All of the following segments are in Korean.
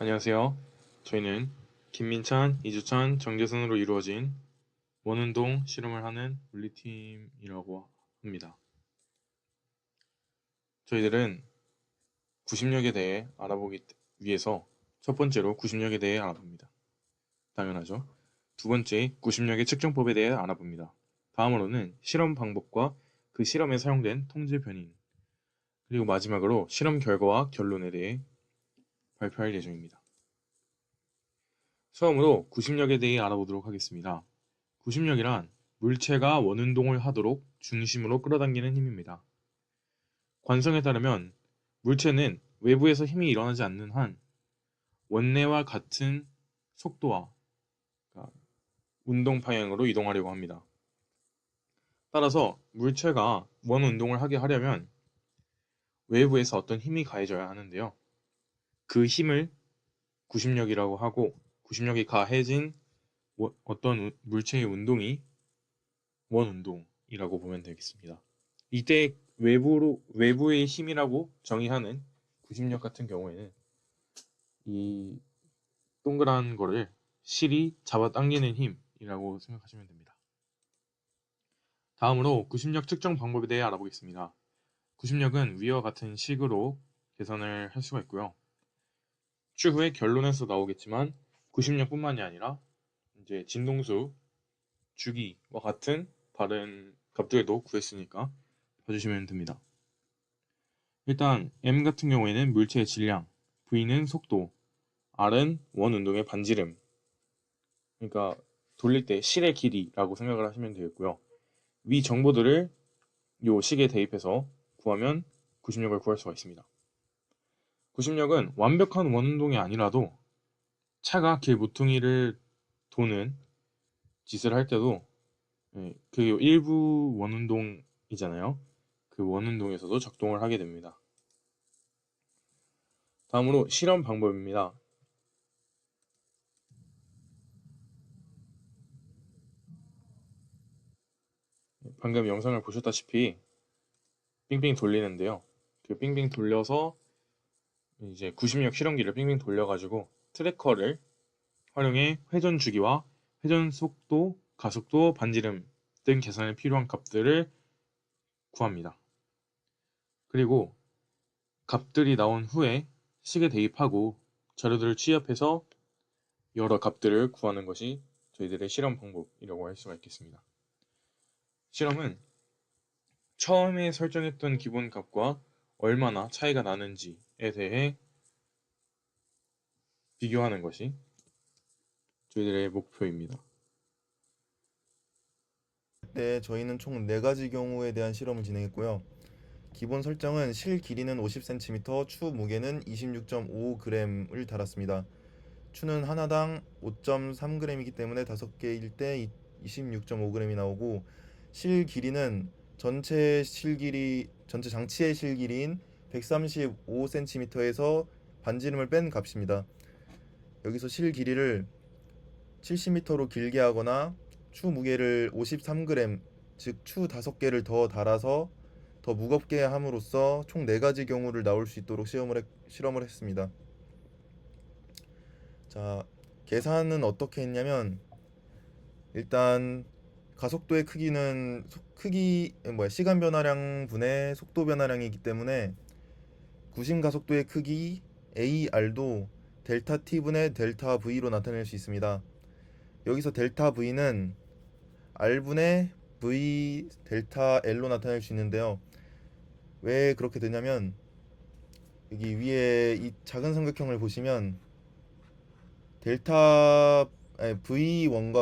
안녕하세요. 저희는 김민찬, 이주찬, 정재선으로 이루어진 원운동 실험을 하는 물리팀이라고 합니다. 저희들은 구심력에 대해 알아보기 위해서 첫 번째로 구심력에 대해 알아봅니다. 당연하죠. 두 번째, 구심력의 측정법에 대해 알아봅니다. 다음으로는 실험 방법과 그 실험에 사용된 통제 변인, 그리고 마지막으로 실험 결과와 결론에 대해 발표할 예정입니다. 처음으로 구심력에 대해 알아보도록 하겠습니다. 구심력이란 물체가 원운동을 하도록 중심으로 끌어당기는 힘입니다. 관성에 따르면 물체는 외부에서 힘이 일어나지 않는 한 원내와 같은 속도와 운동 방향으로 이동하려고 합니다. 따라서 물체가 원운동을 하게 하려면 외부에서 어떤 힘이 가해져야 하는데요. 그 힘을 구심력이라고 하고, 구심력이 가해진 어떤 물체의 운동이 원운동이라고 보면 되겠습니다. 이때 외부의 힘이라고 정의하는 구심력 같은 경우에는 이 동그란 거를 실이 잡아당기는 힘이라고 생각하시면 됩니다. 다음으로 구심력 측정 방법에 대해 알아보겠습니다. 구심력은 위와 같은 식으로 계산을 할 수가 있고요. 추후에 결론에서 나오겠지만 구심력뿐만이 아니라 이제 진동수, 주기와 같은 다른 값들도 구했으니까 봐주시면 됩니다. 일단 M 같은 경우에는 물체의 질량, V는 속도, R은 원운동의 반지름, 그러니까 돌릴 때 실의 길이라고 생각을 하시면 되겠고요. 위 정보들을 요 식에 대입해서 구하면 구심력을 구할 수가 있습니다. 구심력은 완벽한 원운동이 아니라도 차가 길 모퉁이를 도는 짓을 할 때도 그 일부 원운동이잖아요. 그 원운동에서도 작동을 하게 됩니다. 다음으로 실험 방법입니다. 방금 영상을 보셨다시피 빙빙 돌리는데요. 그 빙빙 돌려서 이제 구심력 실험기를 빙빙 돌려가지고 트래커를 활용해 회전 주기와 회전 속도, 가속도, 반지름 등 계산에 필요한 값들을 구합니다. 그리고 값들이 나온 후에 식에 대입하고 자료들을 취합해서 여러 값들을 구하는 것이 저희들의 실험 방법이라고 할 수가 있겠습니다. 실험은 처음에 설정했던 기본 값과 얼마나 차이가 나는지에 대해 비교하는 것이 저희들의 목표입니다. 네, 저희는 총 4가지 경우에 대한 실험을 진행했고요. 기본 설정은 실 길이는 50cm, 추 무게는 26.5g을 달았습니다. 추는 하나당 5.3g이기 때문에 5개일 때 26.5g이 나오고, 실 길이는 전체 장치의 실 길이인 135cm에서 반지름을 뺀 값입니다. 여기서 실 길이를 70m로 길게 하거나 추 무게를 53g, 즉 추 5개를 더 달아서 더 무겁게 함으로써 총 4가지 경우를 나올 수 있도록 실험을 했습니다. 자, 계산은 어떻게 했냐면, 일단 가속도의 크기는 시간 변화량 분의 속도 변화량이기 때문에 구심 가속도의 크기 AR도 델타 T분의 델타 V로 나타낼 수 있습니다. 여기서 델타 V는 R분의 V 델타 L로 나타낼 수 있는데요. 왜 그렇게 되냐면, 여기 위에 이 작은 삼각형을 보시면 V1과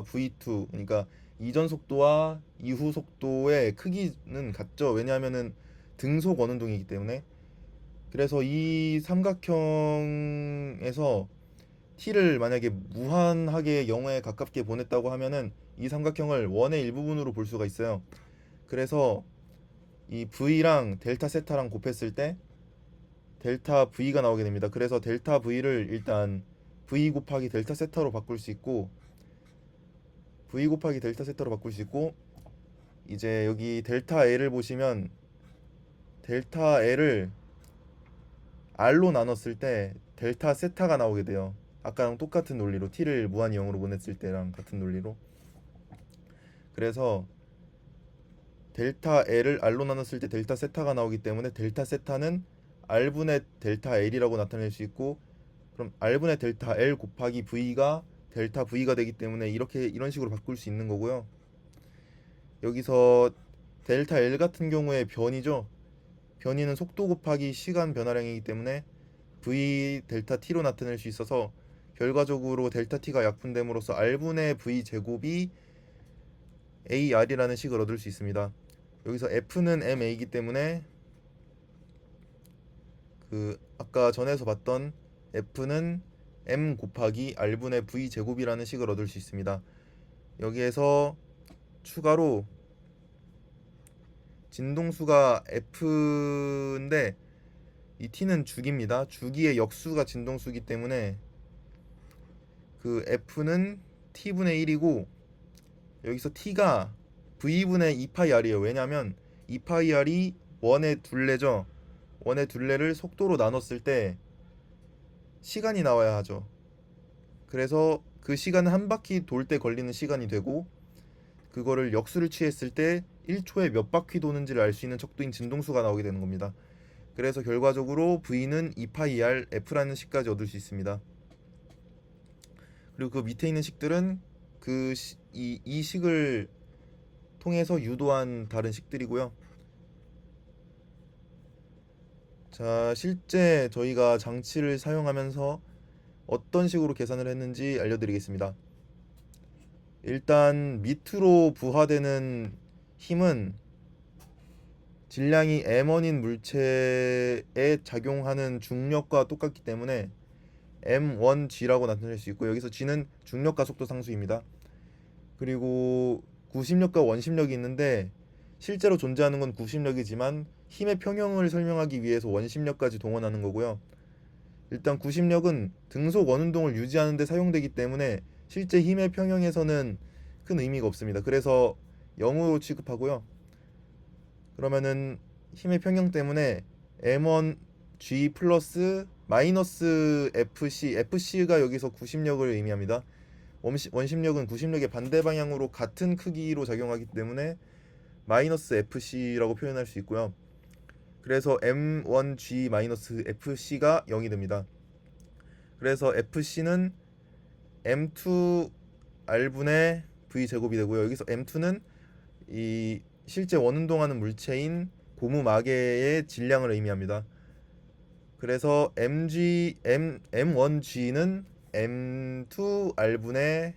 V2, 그러니까 이전 속도와 이후 속도의 크기는 같죠. 왜냐하면은 등속 원운동이기 때문에. 그래서 이 삼각형에서 t를 만약에 무한하게 0에 가깝게 보냈다고 하면은 이 삼각형을 원의 일부분으로 볼 수가 있어요. 그래서 이 v랑 델타 세타랑 곱했을 때 델타 v가 나오게 됩니다. 그래서 델타 v를 일단 v 곱하기 델타 세타로 바꿀 수 있고, 이제 여기 델타 L을 보시면 델타 L을 R로 나눴을 때 델타 세타가 나오게 돼요. 아까랑 똑같은 논리로 t를 무한 0으로 보냈을 때랑 같은 논리로. 그래서 델타 L을 R로 나눴을 때 델타 세타가 나오기 때문에 델타 세타는 R분의 델타 L이라고 나타낼 수 있고, 그럼 R분의 델타 L 곱하기 V가 델타 V가 되기 때문에 이런 식으로 바꿀 수 있는 거고요. 여기서 델타 L 같은 경우에 변이죠. 변이는 속도 곱하기 시간 변화량이기 때문에 V 델타 T로 나타낼 수 있어서 결과적으로 델타 T가 약분됨으로써 R분의 V 제곱이 AR이라는 식을 얻을 수 있습니다. 여기서 F는 MA이기 때문에 그 아까 전에서 봤던 F는 M 곱하기 R분의 V 제곱이라는 식을 얻을 수 있습니다. 여기에서 추가로 진동수가 F인데 이 T는 주기입니다. 주기의 역수가 진동수이기 때문에 그 F는 T분의 1이고, 여기서 T가 V분의 2파이R이에요. 왜냐하면 2파이R이 원의 둘레죠. 원의 둘레를 속도로 나눴을 때 시간이 나와야 하죠. 그래서 그 시간은 한 바퀴 돌 때 걸리는 시간이 되고, 그거를 역수를 취했을 때 1초에 몇 바퀴 도는지를 알 수 있는 척도인 진동수가 나오게 되는 겁니다. 그래서 결과적으로 V는 2파이R F라는 식까지 얻을 수 있습니다. 그리고 그 밑에 있는 식들은 이 식을 통해서 유도한 다른 식들이고요. 자, 실제 저희가 장치를 사용하면서 어떤 식으로 계산을 했는지 알려드리겠습니다. 일단 밑으로 부하되는 힘은 질량이 m1인 물체에 작용하는 중력과 똑같기 때문에 m1g라고 나타낼 수 있고, 여기서 g는 중력과 속도 상수입니다. 그리고 구심력과 원심력이 있는데 실제로 존재하는 건 구심력이지만 힘의 평형을 설명하기 위해서 원심력까지 동원하는 거고요. 일단 구심력은 등속 원운동을 유지하는 데 사용되기 때문에 실제 힘의 평형에서는 큰 의미가 없습니다. 그래서 0으로 취급하고요. 그러면은 힘의 평형 때문에 m1g 플러스 마이너스 FC가 여기서 구심력을 의미합니다. 원심력은 구심력의 반대 방향으로 같은 크기로 작용하기 때문에 마이너스 FC라고 표현할 수 있고요. 그래서 m1g 마이너스 FC가 0이 됩니다. 그래서 FC는 m2r분의 v 제곱이 되고요. 여기서 m2는 이 실제 원운동하는 물체인 고무 마개의 질량을 의미합니다. 그래서 m1g는 m2r분의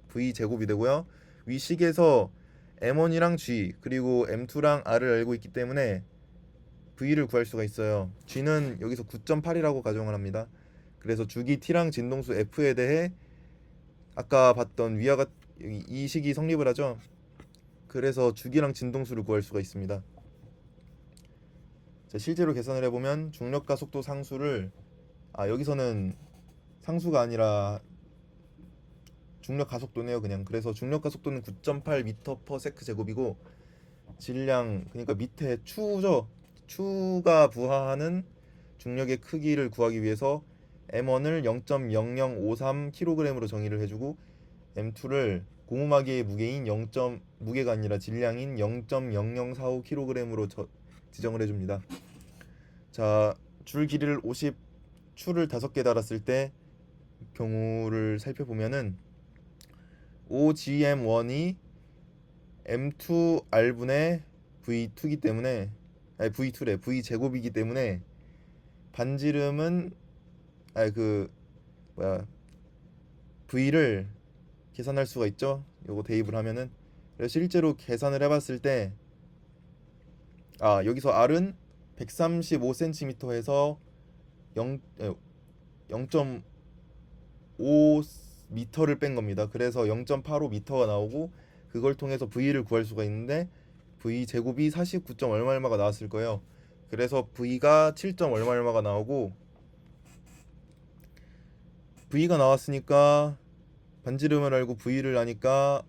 v 제곱이 되고요. 위식에서 m1이랑 g 그리고 m2랑 r을 알고 있기 때문에 v를 구할 수가 있어요. g는 여기서 9.8이라고 가정을 합니다. 그래서 주기 t랑 진동수 f에 대해 아까 봤던 위와 같은 이 식이 성립을 하죠. 그래서 주기랑 진동수를 구할 수가 있습니다. 자, 실제로 계산을 해보면 중력과 속도 상수를 여기서는 상수가 아니라 중력 가속도네요, 그냥. 그래서 중력 가속도는 9.8m/s 제곱이고, 질량 그러니까 밑에 추가 부하하는 중력의 크기를 구하기 위해서 m1을 0.0053kg으로 정의를 해주고, m2를 고무마개의 무게가 아니라 질량인 0.0045kg으로 지정을 해줍니다. 자, 줄 길이를 50, 추를 5개 달았을 때 경우를 살펴보면은 OGM1이 M2R분의 V2이기 때문에 V2래 V 제곱이기 때문에 반지름은 V를 계산할 수가 있죠. 요거 대입을 하면은. 그래서 실제로 계산을 해봤을 때 여기서 R은 135cm에서 0.5m를 뺀 겁니다. 그래서 0.85m가 나오고, 그걸 통해서 V를 구할 수가 있는데 V 제곱이 49. 얼마가 나왔을 거예요. 그래서 V가 7. 얼마가 나오고, V가 나왔으니까 반지름을 알고 V를 아니까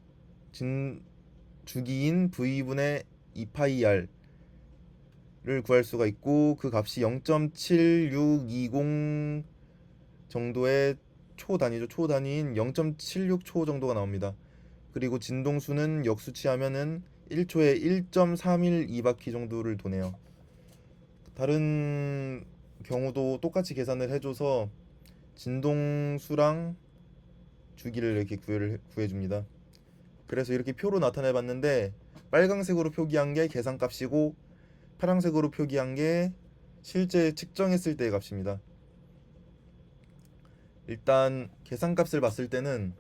주기인 V분의 2파이R을 구할 수가 있고, 그 값이 0.7620 정도의 초 단위죠. 초 단위인 0.76초 정도가 나옵니다. 그리고 진동수는 역수치하면은 1초에 1.312바퀴 정도를 도네요. 다른 경우도 똑같이 계산을 해줘서 진동수랑 주기를 이렇게 구해줍니다. 그래서 이렇게 표로 나타내 봤는데 빨강색으로 표기한 게 계산값이고 파란색으로 표기한 게 실제 측정했을 때의 값입니다. 일단 계산값을 봤을 때는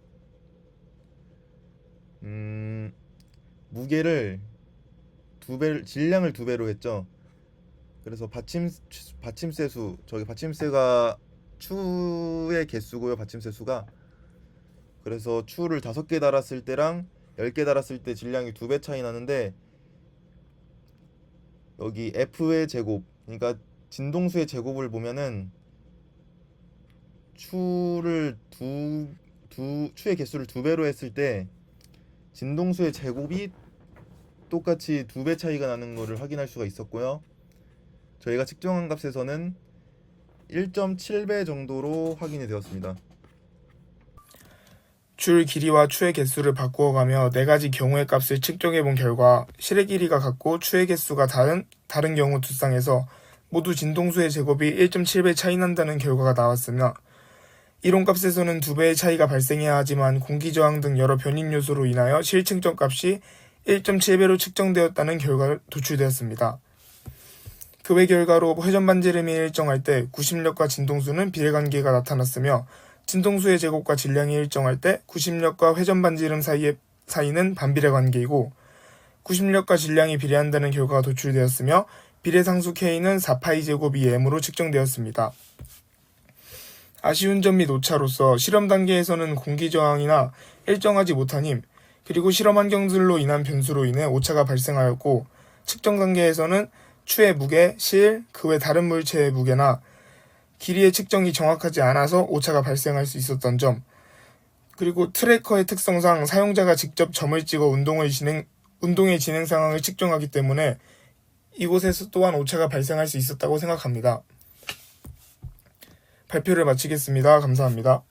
무게를 질량을 2배로 했죠. 그래서 받침세 수, 저기 받침세가 추의 개수고요. 받침세 수가. 그래서 추를 5개 달았을 때랑 10개 달았을 때 질량이 2배 차이 나는데, 여기 F의 제곱, 그러니까 진동수의 제곱을 보면은 추의 개수를 2배로 했을 때 진동수의 제곱이 똑같이 2배 차이가 나는 것을 확인할 수가 있었고요. 저희가 측정한 값에서는 1.7배 정도로 확인이 되었습니다. 줄 길이와 추의 개수를 바꾸어가며 4가지 경우의 값을 측정해본 결과 실의 길이가 같고 추의 개수가 다른 경우 두 쌍에서 모두 진동수의 제곱이 1.7배 차이 난다는 결과가 나왔으며, 이론값에서는 2배의 차이가 발생해야 하지만 공기저항 등 여러 변인 요소로 인하여 실측정 값이 1.7배로 측정되었다는 결과가 도출되었습니다. 그 외 결과로 회전반지름이 일정할 때 구심력과 진동수는 비례관계가 나타났으며, 진동수의 제곱과 질량이 일정할 때 구심력과 회전반지름 사이는 반비례 관계이고, 구심력과 질량이 비례한다는 결과가 도출되었으며, 비례상수 K는 4파이 제곱이 m으로 측정되었습니다. 아쉬운 점 및 오차로서 실험 단계에서는 공기저항이나 일정하지 못한 힘, 그리고 실험 환경들로 인한 변수로 인해 오차가 발생하였고, 측정 단계에서는 추의 무게, 실, 그 외 다른 물체의 무게나 길이의 측정이 정확하지 않아서 오차가 발생할 수 있었던 점, 그리고 트래커의 특성상 사용자가 직접 점을 찍어 운동의 진행 상황을 측정하기 때문에 이곳에서 또한 오차가 발생할 수 있었다고 생각합니다. 발표를 마치겠습니다. 감사합니다.